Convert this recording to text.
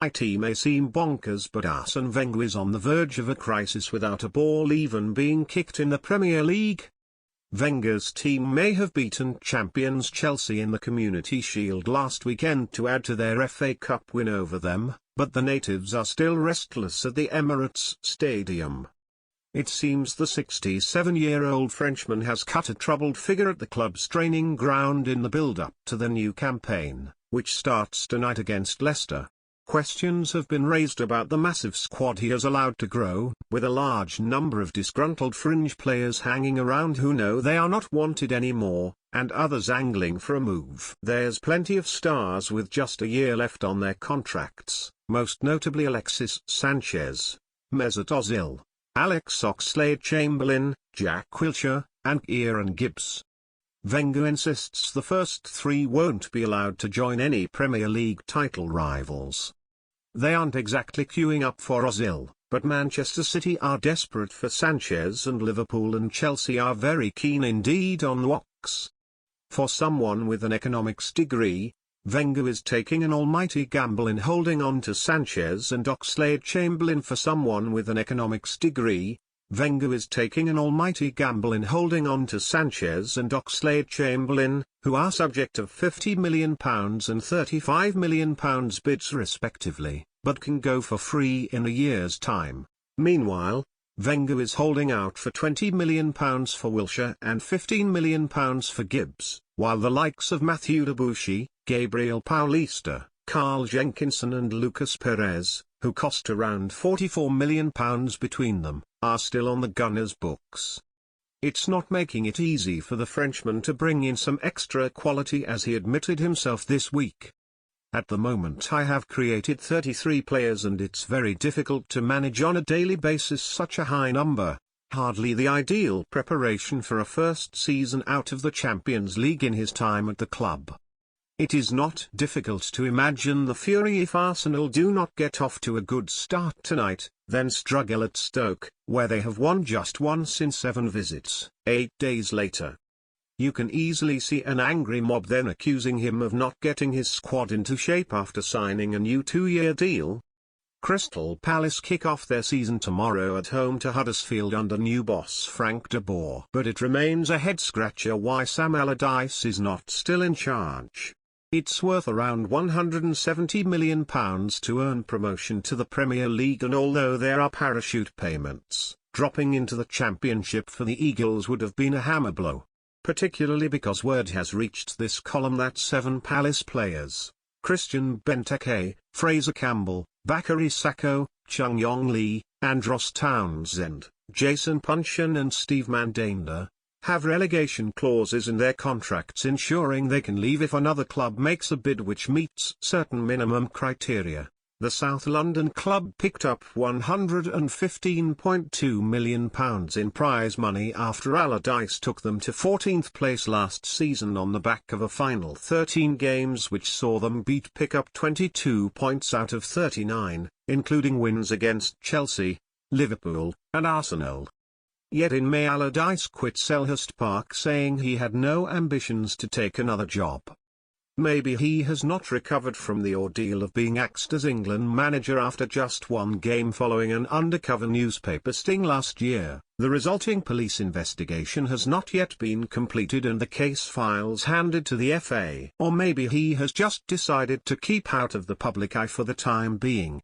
It may seem bonkers, but Arsene Wenger is on the verge of a crisis without a ball even being kicked in the Premier League. Wenger's team may have beaten champions Chelsea in the Community Shield last weekend to add to their FA Cup win over them, but the natives are still restless at the Emirates Stadium. It seems the 67-year-old Frenchman has cut a troubled figure at the club's training ground in the build-up to the new campaign, which starts tonight against Leicester. Questions have been raised about the massive squad he has allowed to grow, with a large number of disgruntled fringe players hanging around who know they are not wanted anymore, and others angling for a move. There's plenty of stars with just a year left on their contracts, most notably Alexis Sanchez, Mesut Ozil, Alex Oxlade-Chamberlain, Jack Wilshere, and Kieran Gibbs. Wenger insists the first three won't be allowed to join any Premier League title rivals. They aren't exactly queuing up for Ozil, but Manchester City are desperate for Sanchez and Liverpool and Chelsea are very keen indeed on Ox. For someone with an economics degree, Wenger is taking an almighty gamble in holding on to Sanchez and Oxlade-Chamberlain. For someone with an economics degree, Wenger is taking an almighty gamble in holding on to Sanchez and Oxlade-Chamberlain, who are subject of £50 million and £35 million bids respectively, but can go for free in a year's time. Meanwhile, Wenger is holding out for £20 million for Wilshere and £15 million for Gibbs, while the likes of Mathieu Debuchy, Gabriel Paulista, Carl Jenkinson and Lucas Perez, who cost around £44 million between them, are still on the Gunners' books. It's not making it easy for the Frenchman to bring in some extra quality, as he admitted himself this week. At the moment I have created 33 players and it's very difficult to manage on a daily basis such a high number, hardly the ideal preparation for a first season out of the Champions League in his time at the club. It is not difficult to imagine the fury if Arsenal do not get off to a good start tonight, then struggle at Stoke, where they have won just once in 7 visits, 8 days later. You can easily see an angry mob then accusing him of not getting his squad into shape after signing a new 2-year deal. Crystal Palace kick off their season tomorrow at home to Huddersfield under new boss Frank de Boer. But it remains a head-scratcher why Sam Allardyce is not still in charge. It's worth around £170 million to earn promotion to the Premier League, and although there are parachute payments, dropping into the Championship for the Eagles would have been a hammer blow. Particularly because word has reached this column that 7 Palace players, Christian Benteke, Fraser Campbell, Bakary Sakho, Chung Yong Lee, Andros Townsend, Jason Puncheon and Steve Mandanda, have relegation clauses in their contracts ensuring they can leave if another club makes a bid which meets certain minimum criteria. The South London club picked up £115.2 million in prize money after Allardyce took them to 14th place last season on the back of a final 13 games which saw them pick up 22 points out of 39, including wins against Chelsea, Liverpool, and Arsenal. Yet in May Allardyce quit Selhurst Park saying he had no ambitions to take another job. Maybe he has not recovered from the ordeal of being axed as England manager after just one game following an undercover newspaper sting last year. The resulting police investigation has not yet been completed and the case files handed to the FA. Or maybe he has just decided to keep out of the public eye for the time being.